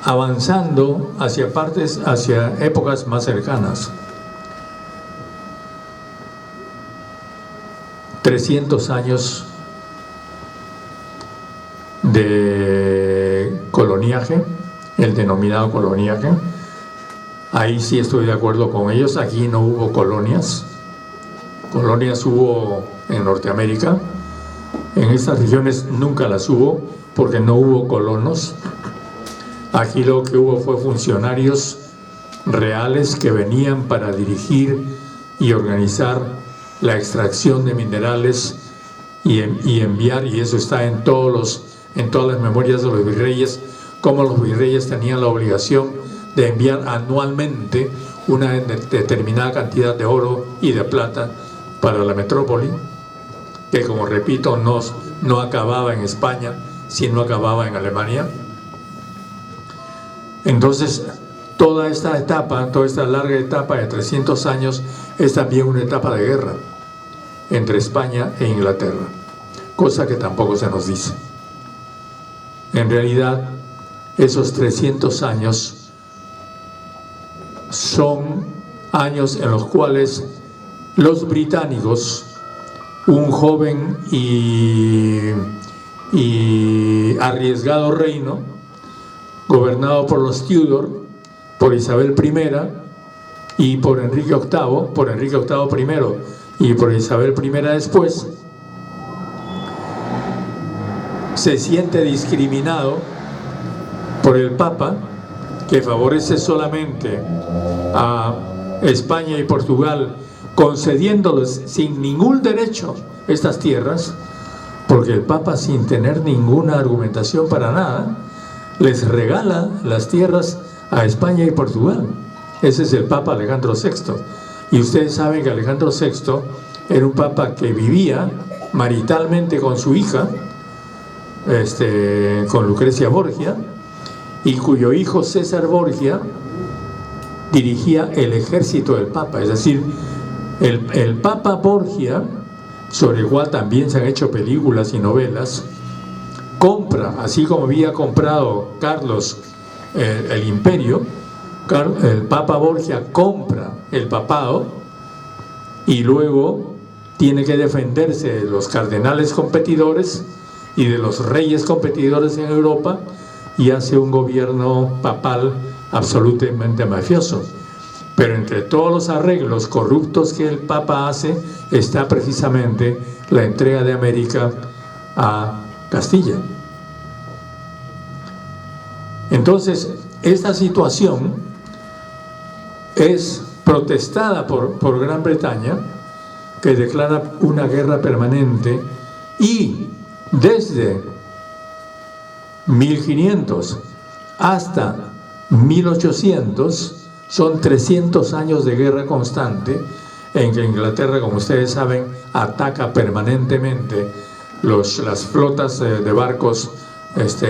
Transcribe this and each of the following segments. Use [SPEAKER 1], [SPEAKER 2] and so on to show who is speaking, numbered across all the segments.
[SPEAKER 1] avanzando hacia épocas más cercanas. 300 años de coloniaje, el denominado coloniaje. Ahí sí estoy de acuerdo con ellos. Aquí no hubo colonias. Colonias hubo en Norteamérica. En estas regiones nunca las hubo porque no hubo colonos. Aquí lo que hubo fue funcionarios reales que venían para dirigir y organizar la extracción de minerales y enviar, y eso está en todas las memorias de los virreyes, cómo los virreyes tenían la obligación de enviar anualmente una determinada cantidad de oro y de plata para la metrópoli, que, como repito, no acababa en España, sino acababa en Alemania. Entonces, toda esta larga etapa de 300 años es también una etapa de guerra entre España e Inglaterra, cosa que tampoco se nos dice. En realidad, esos 300 años son años en los cuales los británicos, un joven y arriesgado reino, gobernado por los Tudor, por Isabel I y por Enrique VIII primero y por Isabel I después, se siente discriminado por el Papa, que favorece solamente a España y Portugal, concediéndoles sin ningún derecho estas tierras, porque el Papa, sin tener ninguna argumentación para nada, les regala las tierras a España y Portugal. Ese es el Papa Alejandro VI. Y ustedes saben que Alejandro VI era un papa que vivía maritalmente con su hija, con Lucrecia Borgia, y cuyo hijo César Borgia dirigía el ejército del Papa. Es decir, el Papa Borgia, sobre el cual también se han hecho películas y novelas, compra, así como había comprado Carlos el imperio, el Papa Borgia compra el papado y luego tiene que defenderse de los cardenales competidores y de los reyes competidores en Europa, y hace un gobierno papal absolutamente mafioso. Pero entre todos los arreglos corruptos que el Papa hace está precisamente la entrega de América a Castilla. Entonces, esta situación es protestada por Gran Bretaña, que declara una guerra permanente, y desde 1500 hasta 1800 son 300 años de guerra constante, en que Inglaterra, como ustedes saben, ataca permanentemente las flotas de barcos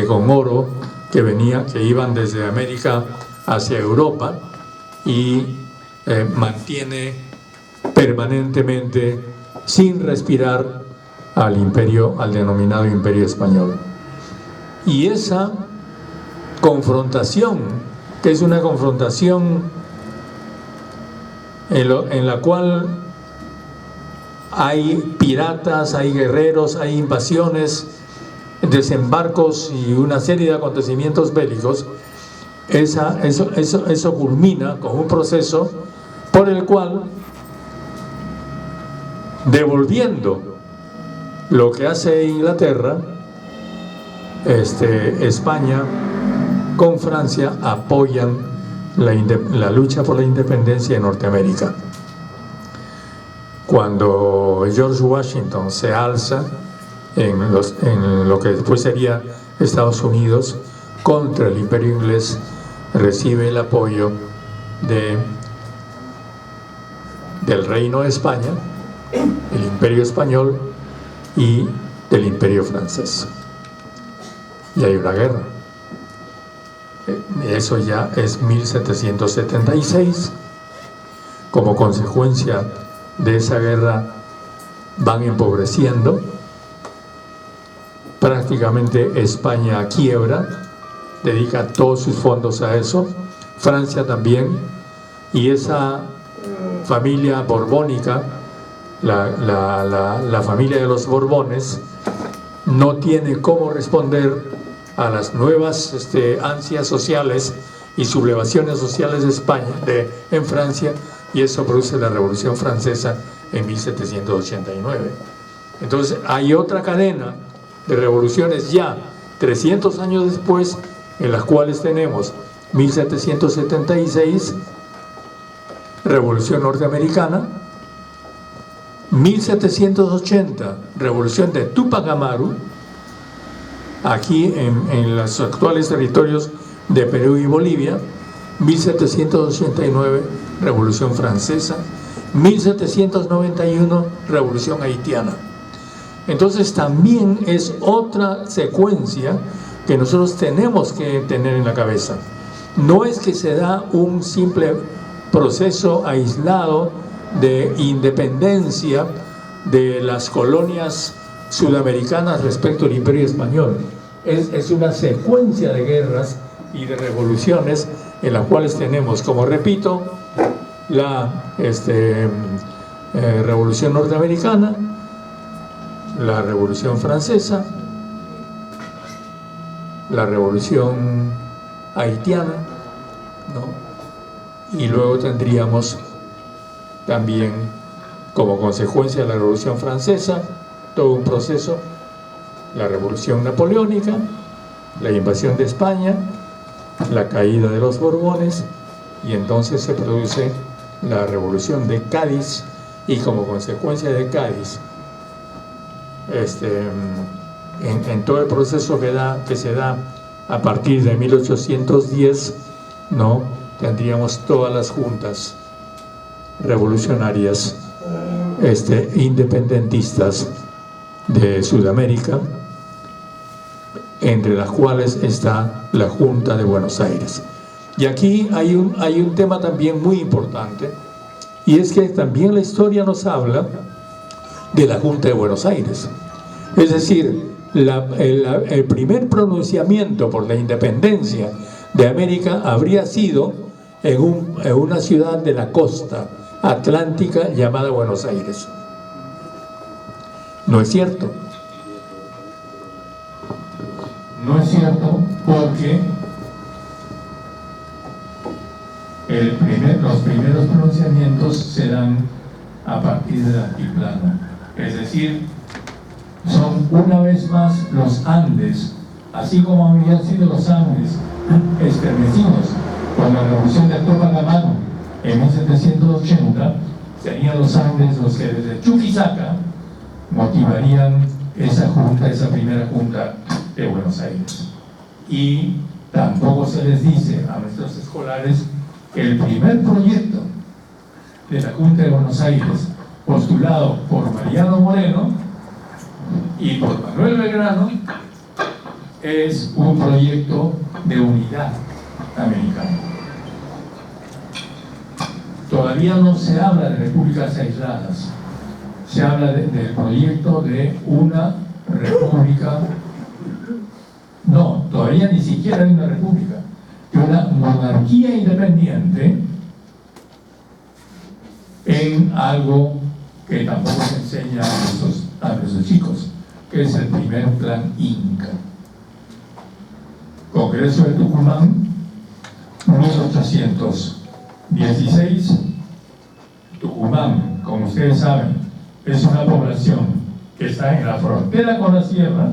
[SPEAKER 1] con oro que iban desde América hacia Europa, y mantiene permanentemente, sin respirar, al denominado Imperio Español. Y esa confrontación, que es una confrontación en la cual hay piratas, hay guerreros, hay invasiones, desembarcos y una serie de acontecimientos bélicos, eso culmina con un proceso por el cual, devolviendo lo que hace Inglaterra, España con Francia apoyan la lucha por la independencia de Norteamérica. Cuando George Washington se alza en lo que después sería Estados Unidos contra el Imperio inglés, recibe el apoyo del Reino de España, el Imperio Español y del Imperio Francés. Y hay una guerra. Eso ya es 1776. Como consecuencia de esa guerra van empobreciendo. Prácticamente España quiebra dedica todos sus fondos a eso, Francia también, y esa familia borbónica, la familia de los Borbones, no tiene cómo responder a las nuevas ansias sociales y sublevaciones sociales de España, en Francia, y eso produce la Revolución Francesa en 1789. Entonces hay otra cadena de revoluciones ya 300 años después, en las cuales tenemos 1776, Revolución Norteamericana, 1780, Revolución de Túpac Amaru, aquí en los actuales territorios de Perú y Bolivia, 1789, Revolución Francesa, 1791, Revolución Haitiana. Entonces también es otra secuencia que nosotros tenemos que tener en la cabeza. No es que se da un simple proceso aislado de independencia de las colonias sudamericanas respecto al Imperio Español. Es una secuencia de guerras y de revoluciones en las cuales tenemos, como repito, la Revolución Norteamericana, la Revolución Francesa, la Revolución Haitiana, ¿no? Y luego tendríamos también, como consecuencia de la Revolución Francesa, todo un proceso, la Revolución Napoleónica, la invasión de España, la caída de los Borbones, y entonces se produce la Revolución de Cádiz, y como consecuencia de Cádiz, en todo el proceso que se da a partir de 1810, ¿no? Tendríamos todas las juntas revolucionarias independentistas de Sudamérica, entre las cuales está la Junta de Buenos Aires. Y aquí hay un tema también muy importante, y es que también la historia nos habla de la Junta de Buenos Aires. Es decir, el primer pronunciamiento por la independencia de América habría sido en una ciudad de la costa atlántica llamada Buenos Aires. ¿No es cierto? No es cierto, porque los primeros pronunciamientos se dan a partir del altiplano, es decir, son una vez más los Andes, así como habían sido los Andes estremecidos con la revolución de Túpac Amaru en 1780, serían los Andes los que desde Chuquisaca motivarían esa primera junta de Buenos Aires. Y tampoco se les dice a nuestros escolares que el primer proyecto de la Junta de Buenos Aires, postulado por Mariano Moreno y por Manuel Belgrano, es un proyecto de unidad americana. Todavía no se habla de repúblicas aisladas, se habla del proyecto de una república. No, todavía ni siquiera hay una república, de una monarquía independiente, en algo que tampoco se enseña a nuestros chicos, que es el primer plan Inca. Congreso de Tucumán, 1816. Tucumán, como ustedes saben, es una población que está en la frontera con la sierra,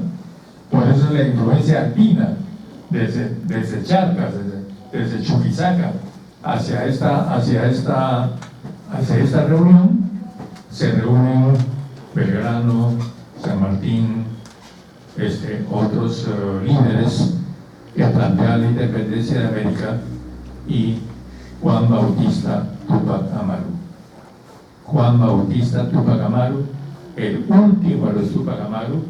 [SPEAKER 1] por eso la influencia andina desde Charcas, desde Chuquisaca hacia esta reunión. Se reúnen Belgrano, San Martín, otros líderes que plantean la independencia de América, y Juan Bautista Túpac Amaru. Juan Bautista Túpac Amaru, el último de los Túpac Amaru,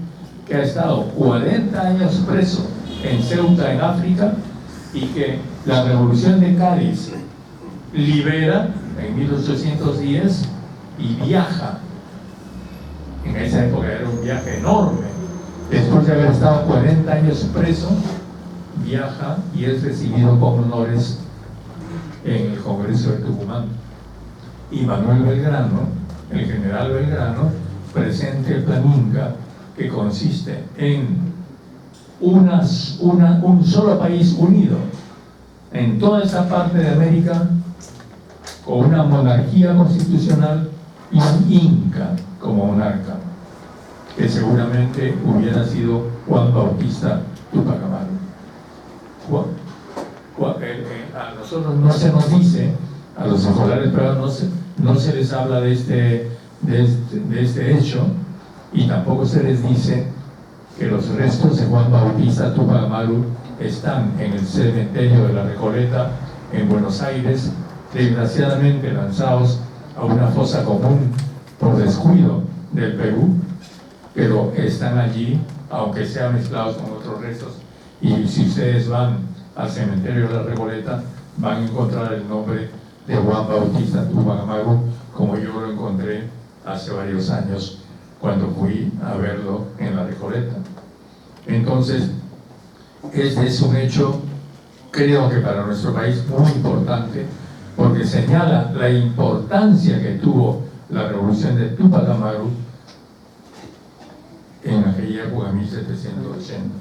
[SPEAKER 1] que ha estado 40 años preso en Ceuta, en África, y que la revolución de Cádiz libera en 1810 y viaja. En esa época era un viaje enorme, después de haber estado 40 años preso, viaja y es recibido con honores en el Congreso de Tucumán. Y Manuel Belgrano, el general Belgrano, presenta el Plan Inca, que consiste en un solo país unido en toda esa parte de América, con una monarquía constitucional y un Inca como monarca, que seguramente hubiera sido Juan Bautista Túpac Amaru. A nosotros no se nos dice, a los escolares peruanos no se les habla de este hecho, y tampoco se les dice que los restos de Juan Bautista Túpac Amaru están en el cementerio de la Recoleta en Buenos Aires, desgraciadamente lanzados a una fosa común por descuido del Perú, pero están allí, aunque sean mezclados con otros restos. Y si ustedes van al cementerio de la Recoleta, van a encontrar el nombre de Juan Bautista Túpac Amaru, como yo lo encontré hace varios años cuando fui a verlo en la Recoleta. Entonces, este es un hecho, creo que para nuestro país muy importante, porque señala la importancia que tuvo la revolución de Túpac Amaru en aquella época, 1780.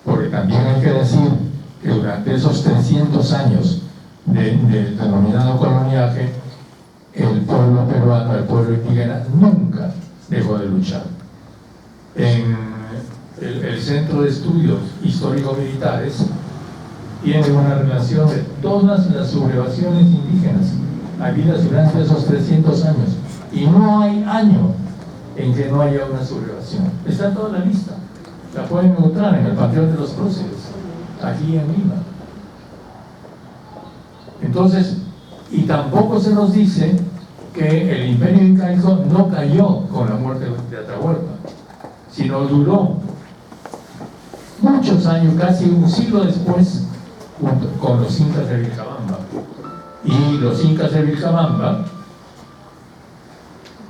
[SPEAKER 1] Porque también hay que decir que durante esos 300 años del denominado coloniaje, el pueblo peruano, el pueblo indígena, nunca dejó de luchar. En el Centro de Estudios Histórico-Militares tiene una relación de todas las sublevaciones indígenas habidas durante esos 300 años, y no hay año en que no haya una sublevación. Está toda la lista, la pueden encontrar en el Panteón de los Próceres, aquí en Lima. Entonces, y tampoco se nos dice que el imperio incaico no cayó con la muerte de Atahualpa, sino duró muchos años, casi un siglo después, junto con los incas de Vilcabamba. Y los incas de Vilcabamba,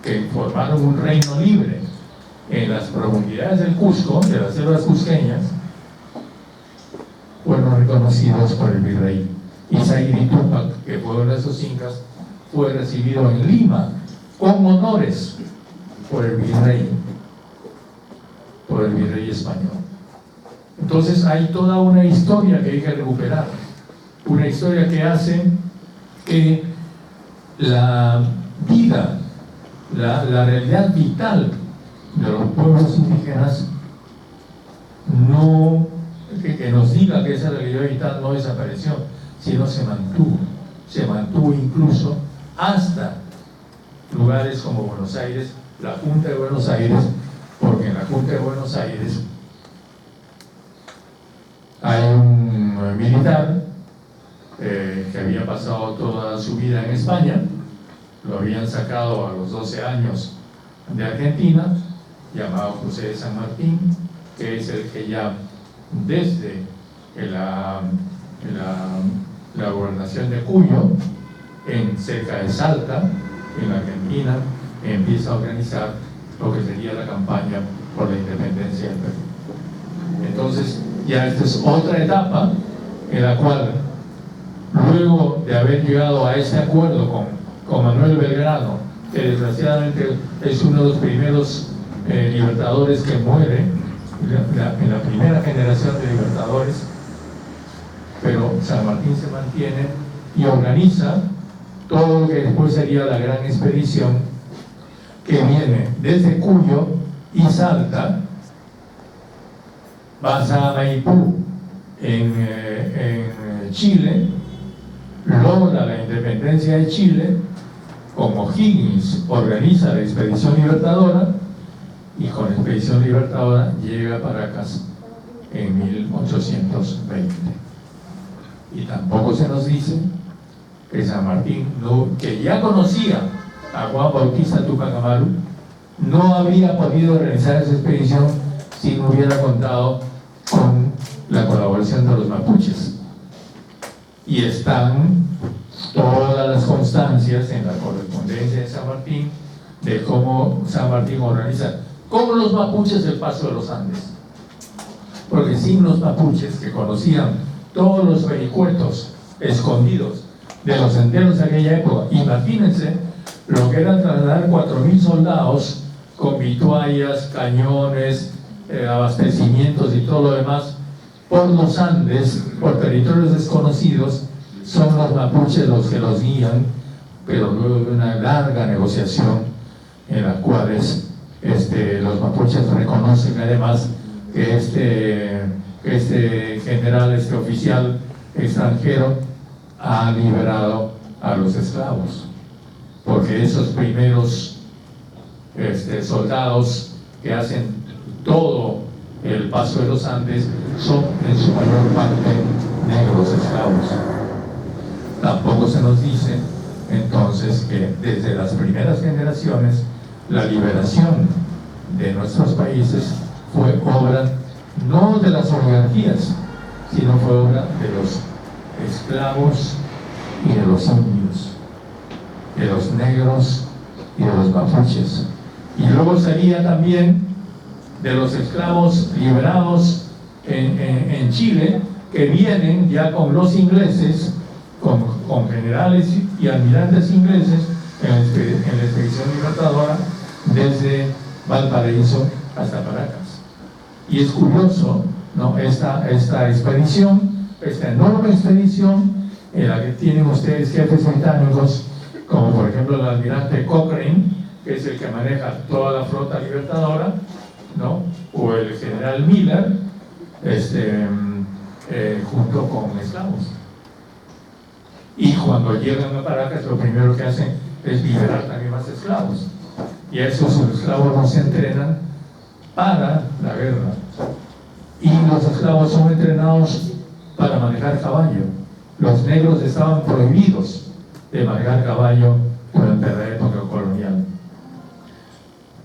[SPEAKER 1] que formaron un reino libre en las profundidades del Cusco, de las selvas cusqueñas, fueron reconocidos por el virrey. Y Zaire Túpac, que fue uno de esos incas, fue recibido en Lima con honores por el virrey español. Entonces hay toda una historia que hay que recuperar, una historia que hace que la vida, la realidad vital de los pueblos indígenas no, que nos diga que esa realidad vital no desapareció, sino se mantuvo incluso hasta lugares como Buenos Aires, la Junta de Buenos Aires, porque en la Junta de Buenos Aires hay un militar que había pasado toda su vida en España, lo habían sacado a los 12 años de Argentina, llamado José de San Martín, que es el que ya desde la gobernación de Cuyo, cerca de Salta, en la Argentina, empieza a organizar lo que sería la campaña por la independencia del Perú. Entonces, ya esta es otra etapa en la cual, luego de haber llegado a este acuerdo con Manuel Belgrano, que desgraciadamente es uno de los primeros libertadores que muere, en la primera generación de libertadores, pero San Martín se mantiene y organiza todo lo que después sería la gran expedición que viene desde Cuyo y Salta, pasa a Maipú en Chile, logra la independencia de Chile, como O'Higgins organiza la expedición libertadora, y con la expedición libertadora llega a Paracas en 1820. Y tampoco se nos dice que San Martín, que ya conocía a Juan Bautista Túpac Amaru, no habría podido realizar esa expedición si no hubiera contado con la colaboración de los mapuches. Y están todas las constancias en la correspondencia de San Martín de cómo San Martín organiza con los mapuches el paso de los Andes. porque sin los mapuches, que conocían todos los vericuetos escondidos de los senderos de aquella época, imagínense lo que era trasladar 4.000 soldados con vituallas, cañones, abastecimientos y todo lo demás por los Andes, por territorios desconocidos. Son los mapuches los que los guían, pero luego de una larga negociación en la cual los mapuches reconocen además que este general, este oficial extranjero ha liberado a los esclavos, porque esos primeros soldados que hacen todo el paso de los Andes son en su mayor parte negros esclavos. Tampoco se nos dice entonces que desde las primeras generaciones la liberación de nuestros países fue obra no de las oligarquías, sino fue obra de los esclavos y de los indios, de los negros y de los mapuches. Y luego sería también de los esclavos liberados en Chile, que vienen ya con los ingleses, con generales y almirantes ingleses en la expedición libertadora desde Valparaíso hasta Paracas. Y es curioso, ¿no?, esta expedición, esta enorme expedición en la que tienen ustedes jefes británicos, como por ejemplo el almirante Cochrane, que es el que maneja toda la flota libertadora, ¿no?, o el general Miller, junto con esclavos. Y cuando llegan a Paracas, lo primero que hacen es liberar también más esclavos. Y esos esclavos no se entrenan para la guerra. Y los esclavos son entrenados para manejar caballo. Los negros estaban prohibidos de manejar caballo durante la época colonial.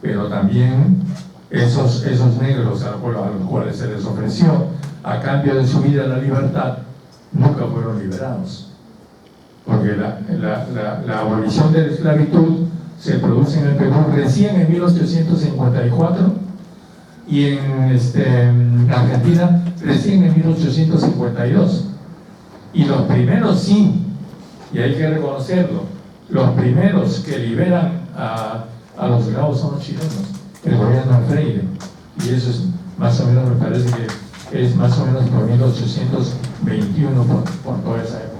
[SPEAKER 1] Pero también esos negros a los cuales se les ofreció a cambio de su vida la libertad, nunca fueron liberados. Porque la abolición de la esclavitud se produce en el Perú recién en 1854 y en Argentina recién en 1852. Y los primeros sí, y hay que reconocerlo, los primeros que liberan a los esclavos son los chilenos, el gobierno de Freire. Y eso es más o menos, me parece que es más o menos por 1821, por toda esa época.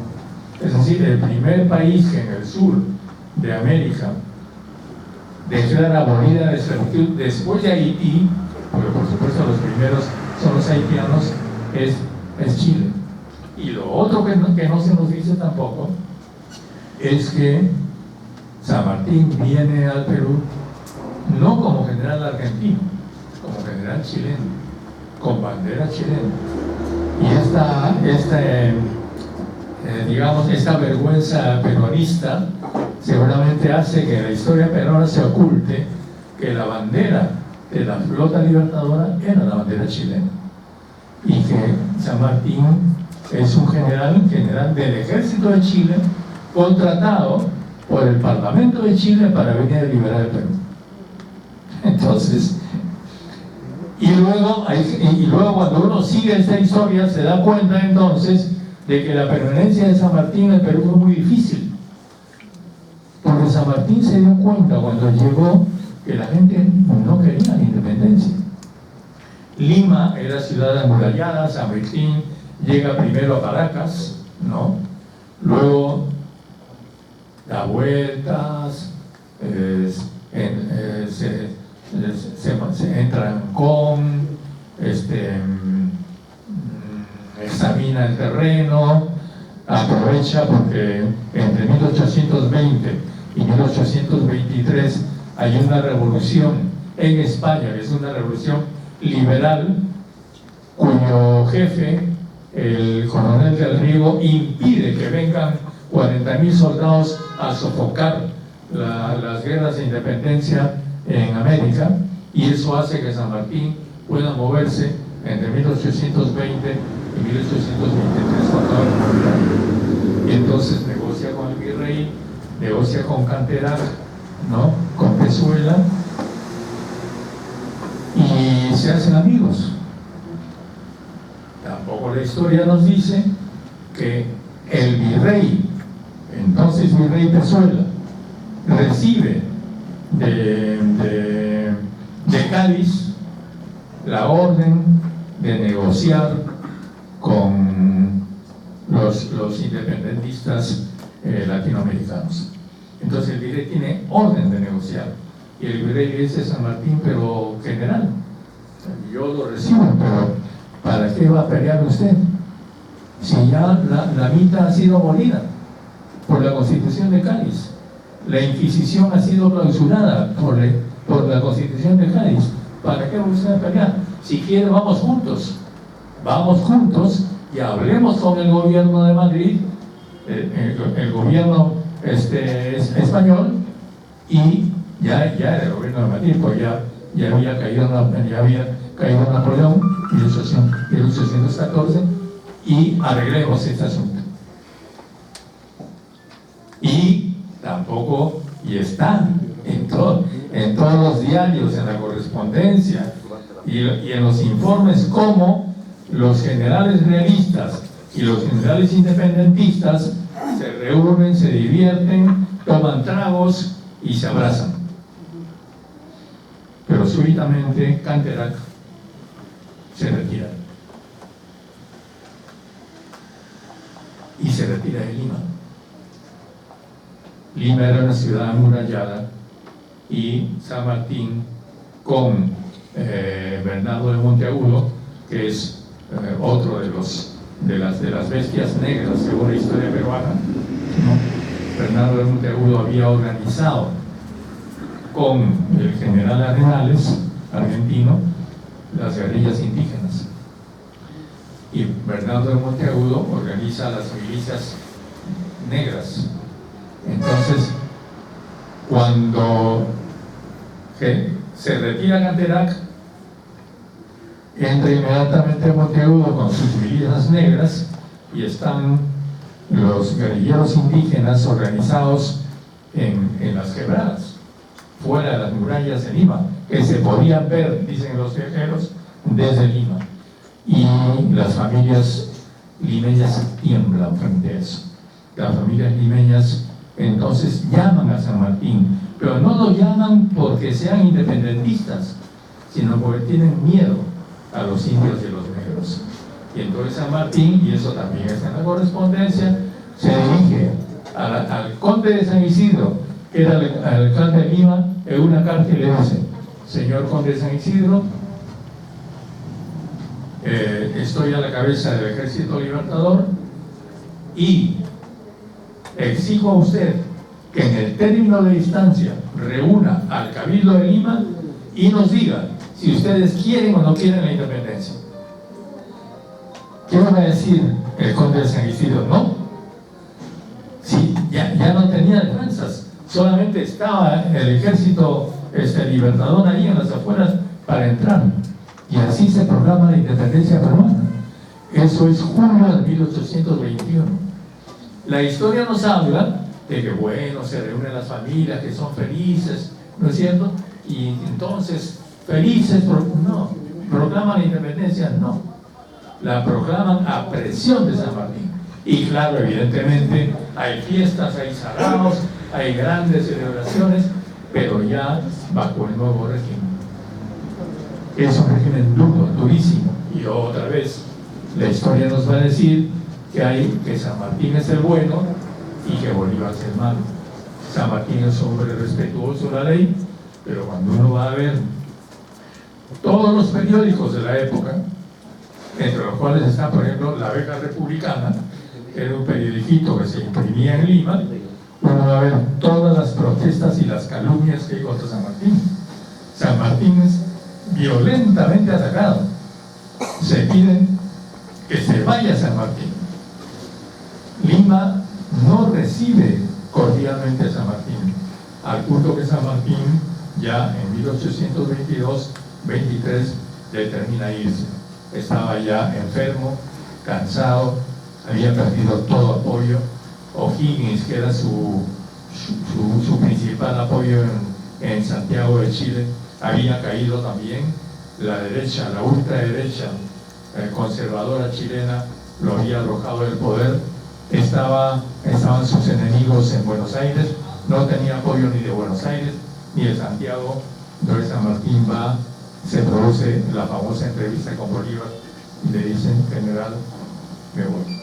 [SPEAKER 1] Es decir, el primer país que en el sur de América declara abolida la esclavitud después de Haití, porque por supuesto los primeros son los haitianos, es Chile. Y lo otro que no se nos dice tampoco es que San Martín viene al Perú no como general argentino, como general chileno, con bandera chilena. Y esta vergüenza peronista seguramente hace que en la historia peruana se oculte que la bandera de la flota libertadora era la bandera chilena, y que San Martín es un general del ejército de Chile, contratado por el Parlamento de Chile para venir a liberar el Perú. Entonces, y luego cuando uno sigue esta historia se da cuenta entonces de que la permanencia de San Martín en el Perú fue muy difícil, porque San Martín se dio cuenta cuando llegó que la gente no quería la independencia. Lima era ciudad amurallada, San Martín llega primero a Paracas, ¿no? Luego da vueltas, se entra en Ancón, examina el terreno, aprovecha porque entre 1820 y 1823 hay una revolución en España, que es una revolución liberal, cuyo jefe, el coronel del Riego, impide que vengan 40.000 soldados a sofocar las guerras de independencia en América, y eso hace que San Martín pueda moverse entre 1820 y 1823 con toda la comunidad. Y entonces negocia con el virrey, negocia con Canterac, ¿no?, con Pezuela, y se hacen amigos. tampoco la historia nos dice que el virrey, entonces virrey Pezuela, recibe de Cádiz la orden de negociar con los independentistas latinoamericanos. Entonces el virrey tiene orden de negociar y el virrey dice: San Martín, pero general, yo lo recibo, pero ¿para qué va a pelear usted? Si ya la mitad ha sido abolida por la Constitución de Cádiz, la Inquisición ha sido clausurada por la Constitución de Cádiz, ¿para qué va usted a pelear? Si quiere, vamos juntos y hablemos con el gobierno de Madrid, el gobierno español, y ya era el gobierno de Madrid, porque ya había caído Napoleón en 1814, y arreglemos este asunto. Y tampoco, y está en todos los diarios, en la correspondencia y en los informes, cómo los generales realistas y los generales independentistas se reúnen, se divierten, toman tragos y se abrazan. Pero súbitamente Canterac se retira. Y se retira de Lima. Lima era una ciudad amurallada y San Martín, con Bernardo de Monteagudo, que es otro de las bestias negras según la historia peruana, ¿no? Bernardo de Monteagudo había organizado con el general Arenales, argentino, las guerrillas indígenas, y Bernardo de Monteagudo organiza las milicias negras. Entonces, cuando se retira Canterac, entra inmediatamente Monteagudo con sus milicias negras y están los guerrilleros indígenas organizados en las quebradas, fuera de las murallas de Lima, que se podían ver, dicen los viajeros, desde Lima. Y las familias limeñas tiemblan frente a eso. Las familias limeñas entonces llaman a San Martín, pero no lo llaman porque sean independentistas, sino porque tienen miedo a los indios y a los negros. Y entonces San Martín, y eso también está en la correspondencia, se dirige al conde de San Isidro, que era el alcalde de Lima, en una carta, y le dice: señor conde de San Isidro, estoy a la cabeza del Ejército Libertador y exijo a usted que en el término de distancia reúna al Cabildo de Lima y nos diga si ustedes quieren o no quieren la independencia. ¿Qué van a decir el conde de San Isidro? No. Sí, ya no tenía defensas, solamente estaba el Ejército Libertador ahí en las afueras para entrar. Y así se proclama la independencia peruana. Eso es junio de 1821. La historia nos habla de que, bueno, se reúnen las familias que son felices, ¿no es cierto? Y entonces, felices, no, proclaman la independencia, no. La proclaman a presión de San Martín. Y claro, evidentemente, hay fiestas, hay saraos, hay grandes celebraciones, pero ya bajo el nuevo régimen. Es un régimen duro, durísimo. Y otra vez, la historia nos va a decir que San Martín es el bueno y que Bolívar es el malo. San Martín es un hombre respetuoso de la ley, pero cuando uno va a ver todos los periódicos de la época, entre los cuales está, por ejemplo, La Abeja Republicana, que era un periodiquito que se imprimía en Lima, uno va a ver todas las protestas y las calumnias que hay contra San Martín. San Martín es violentamente atacado. Se pide que se vaya San Martín. Lima no recibe cordialmente a San Martín, al punto que San Martín ya en 1822-23 determina irse. Estaba ya enfermo, cansado, había perdido todo apoyo. O'Higgins, que era su principal apoyo en Santiago de Chile, había caído también. La derecha, la ultraderecha, conservadora chilena lo había arrojado del poder. Estaban sus enemigos en Buenos Aires, no tenía apoyo ni de Buenos Aires ni de Santiago. Entonces San Martín va, se produce la famosa entrevista con Bolívar y le dicen: general, me voy.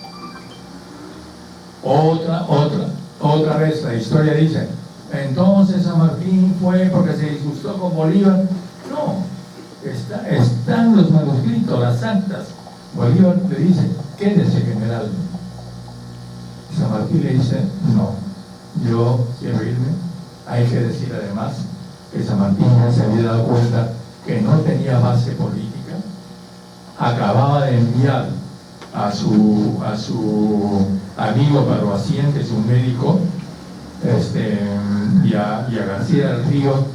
[SPEAKER 1] Otra vez la historia dice: entonces San Martín fue porque se disgustó con Bolívar. No, están los manuscritos, las actas. Bolívar le dice: quédese, general. San Martín le dice: no, yo quiero irme. Hay que decir además que San Martín ya se había dado cuenta que no tenía base política. Acababa de enviar a su amigo Barroacien, que es un médico, y a García del Río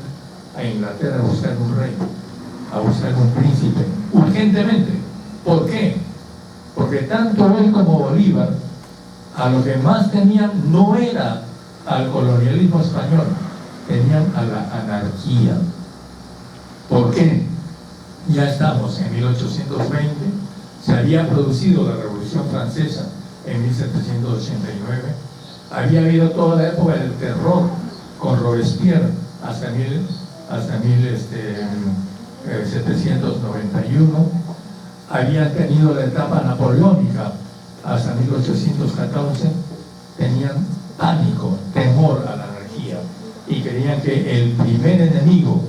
[SPEAKER 1] a Inglaterra a buscar un rey, a buscar un príncipe, urgentemente. ¿Por qué? Porque tanto él como Bolívar a lo que más tenían no era al colonialismo español, tenían a la anarquía. ¿Por qué? Ya estamos en 1820, se había producido la Revolución Francesa en 1789, había habido toda la época del terror con Robespierre hasta 1791, habían tenido la etapa napoleónica hasta 1814, tenían pánico, temor a la anarquía y creían que el primer enemigo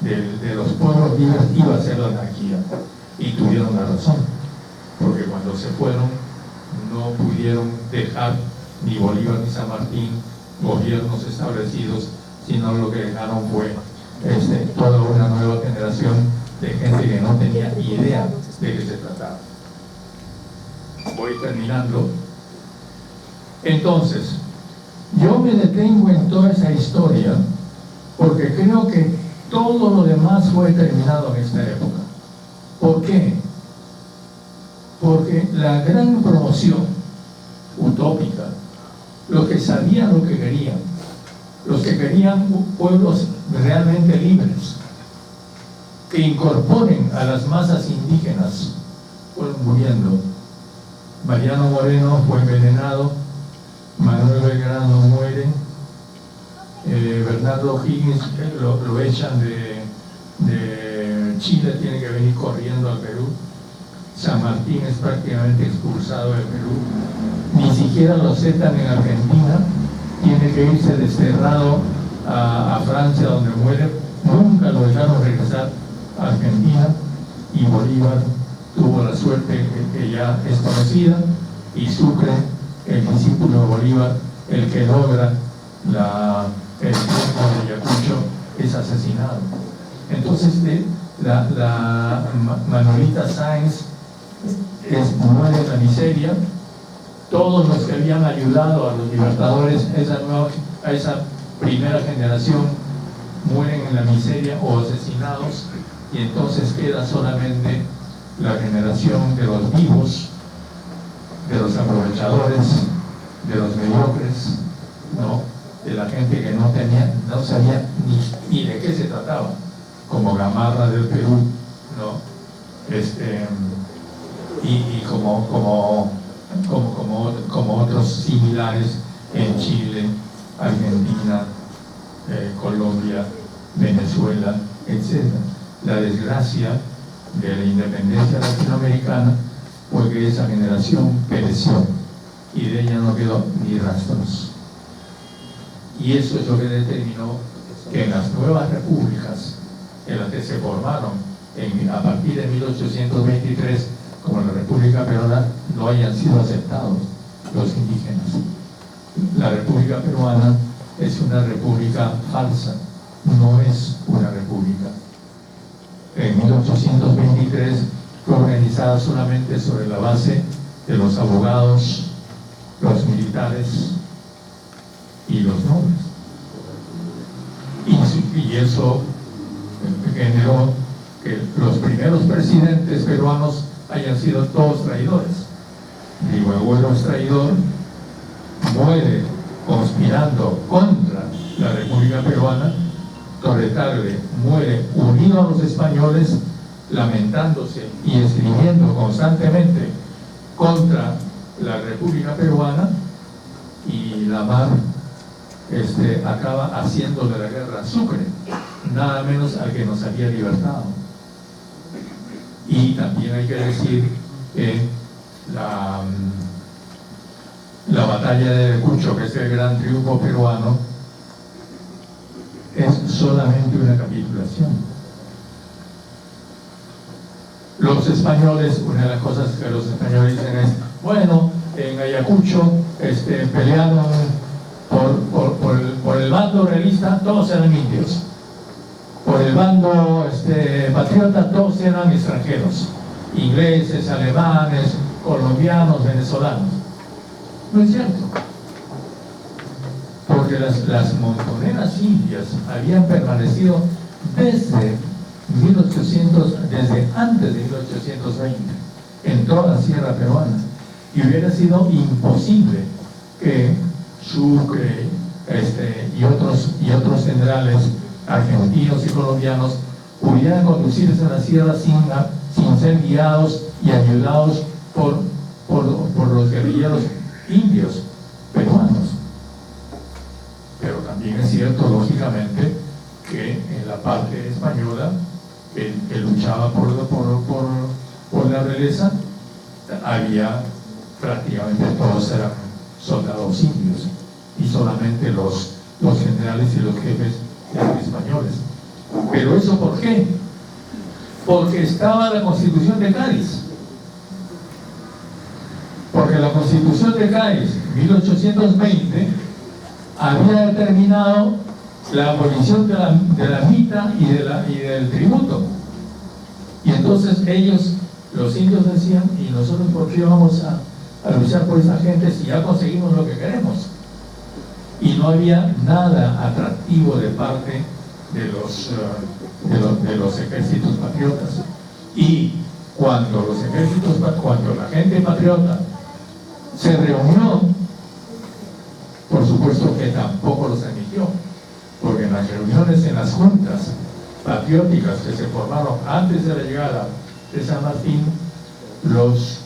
[SPEAKER 1] de los pueblos libres iba a ser la anarquía, y tuvieron la razón, porque cuando se fueron no pudieron dejar ni Bolívar ni San Martín gobiernos establecidos, sino lo que dejaron fue toda una nueva generación de gente que no tenía idea de qué se trataba. Voy terminando. Entonces, yo me detengo en toda esa historia porque creo que todo lo demás fue terminado en esta época. ¿Por qué? Porque la gran promoción utópica, los que sabían lo que querían, los que querían pueblos realmente libres, que incorporen a las masas indígenas, fueron muriendo. Mariano Moreno fue envenenado, Manuel Belgrano muere, Bernardo O'Higgins lo echan de Chile, tiene que venir corriendo al Perú. San Martín es prácticamente expulsado del Perú, ni siquiera lo aceptan en Argentina, tiene que irse desterrado a Francia, donde muere. Nunca lo dejaron regresar a Argentina, y Bolívar tuvo la suerte que ya es conocida, y Sucre, el discípulo de Bolívar, el que logra el triunfo de Ayacucho, es asesinado. Entonces la Manolita Sáenz muere en la miseria. Todos los que habían ayudado a los libertadores, a esa primera generación, mueren en la miseria o asesinados, y entonces queda solamente la generación de los vivos, de los aprovechadores, de los mediocres, ¿no? De la gente que no sabía ni de qué se trataba, como Gamarra del Perú, ¿no? Y como otros similares en Chile, Argentina, Colombia, Venezuela, etc. La desgracia de la independencia latinoamericana fue que esa generación pereció y de ella no quedó ni rastros. Y eso es lo que determinó que en las nuevas repúblicas, en las que se formaron a partir de 1823, como la República Peruana, no hayan sido aceptados los indígenas. La República Peruana es una república falsa, no es una república. En 1823 fue organizada solamente sobre la base de los abogados, los militares y los nobles. Y eso generó que los primeros presidentes peruanos hayan sido todos traidores. Rivagüero es traidor, muere conspirando contra la República Peruana. Torre Tagle muere unido a los españoles, lamentándose y escribiendo constantemente contra la República Peruana, y la MAR acaba haciéndole la guerra a Sucre, nada menos al que nos había libertado. Y también hay que decir que la batalla de Ayacucho, que es el gran triunfo peruano, es solamente una capitulación. Los españoles, una de las cosas que los españoles dicen es, bueno, en Ayacucho pelearon por el bando realista, todos eran indios. Por el bando patriota, todos eran extranjeros, ingleses, alemanes, colombianos, venezolanos. No es cierto, porque las montoneras indias habían permanecido desde antes de 1820 en toda la sierra peruana, y hubiera sido imposible que Sucre y otros generales argentinos y colombianos pudieran conducirse a la sierra sin ser guiados y ayudados por los guerrilleros indios peruanos. Pero también es cierto, lógicamente, que en la parte española, que luchaba por la realeza, había prácticamente todos eran soldados indios, y solamente los generales y los jefes eran españoles. ¿Pero eso por qué? Porque estaba la Constitución de Cádiz. Porque la Constitución de Cádiz, 1820, había determinado la abolición de la mitad y del tributo. Y entonces ellos, los indios, decían, ¿y nosotros por qué vamos a luchar por esa gente si ya conseguimos lo que queremos? Y no había nada atractivo de parte de los ejércitos patriotas. Y cuando la gente patriota se reunió, por supuesto que tampoco los admitió, porque en las reuniones, en las juntas patrióticas que se formaron antes de la llegada de San Martín, los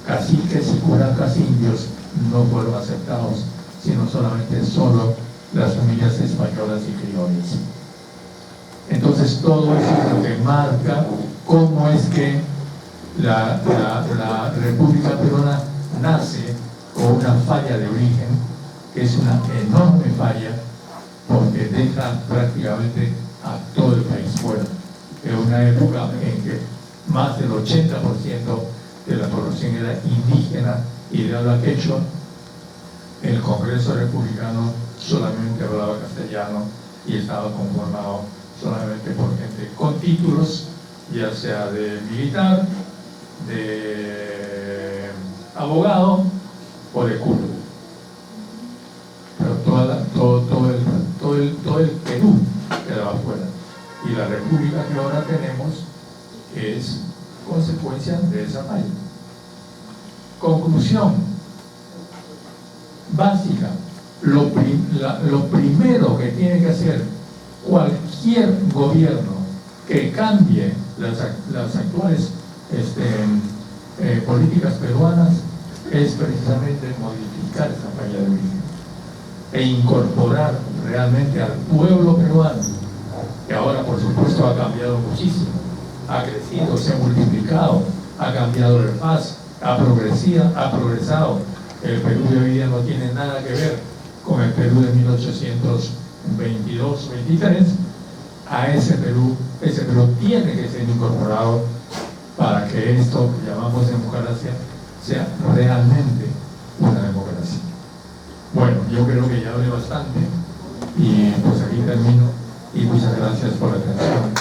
[SPEAKER 1] caciques y curacas indios no fueron aceptados, sino solamente las familias españolas y criollas. Entonces todo eso es lo que marca cómo es que la República Peruana nace con una falla de origen, que es una enorme falla, porque deja prácticamente a todo el país fuera. En una época en que más del 80% de la población era indígena y de habla quechua, el Congreso Republicano solamente hablaba castellano y estaba conformado solamente por gente con títulos, ya sea de militar, de abogado o de cura. Pero todo el Perú quedaba fuera. Y la república que ahora tenemos es consecuencia de esa falla. Conclusión básica: lo primero que tiene que hacer cualquier gobierno que cambie las actuales políticas peruanas es precisamente modificar esa falla de origen e incorporar realmente al pueblo peruano, que ahora por supuesto ha cambiado muchísimo, ha crecido, se ha multiplicado, ha cambiado el faz, ha progresado. El Perú de hoy día no tiene nada que ver con el Perú de 1822-23. A ese Perú tiene que ser incorporado para que esto que llamamos democracia sea realmente una democracia. Bueno, yo creo que ya hablé bastante y pues aquí termino, y muchas gracias por la atención.